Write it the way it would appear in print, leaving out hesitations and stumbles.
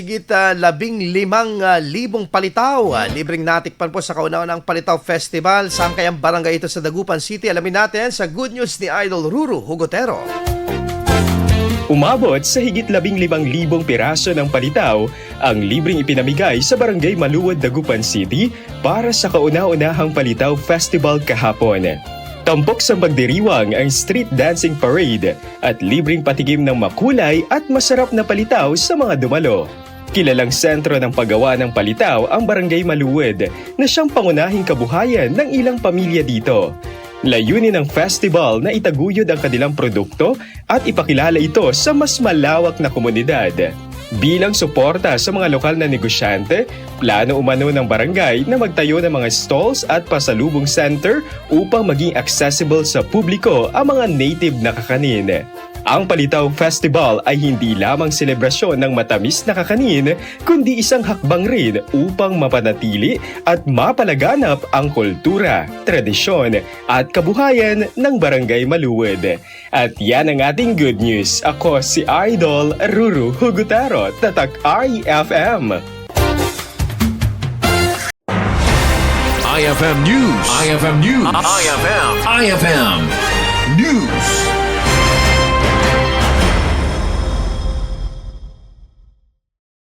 Higit 15,000 palitaw. Libreng natikpan po sa kauna-unang Palitaw Festival. Saan kayang barangay ito sa Dagupan City? Alamin natin sa Good News ni Idol Ruru Hugotero. Umabot sa higit 15,000 piraso ng palitaw ang libreng ipinamigay sa Barangay Maluwad, Dagupan City para sa kauna-unahang Palitaw Festival kahapon. Tampok sa pagdiriwang ang street dancing parade at libreng patikim ng makulay at masarap na palitaw sa mga dumalo. Kilalang sentro ng paggawa ng palitaw ang Barangay Maluwad na siyang pangunahing kabuhayan ng ilang pamilya dito. Layunin ng festival na itaguyod ang kanilang produkto at ipakilala ito sa mas malawak na komunidad. Bilang suporta sa mga lokal na negosyante, plano umano ng barangay na magtayo ng mga stalls at pasalubong center upang maging accessible sa publiko ang mga native na kakanin. Ang Palitaw Festival ay hindi lamang selebrasyon ng matamis na kakanin, kundi isang hakbang rin upang mapanatili at mapalaganap ang kultura, tradisyon at kabuhayan ng Barangay Maluwad. At yan ang ating good news. Ako si Idol Ruru Hugotero, Tatak REFM. IFM News. IFM News. IFM News.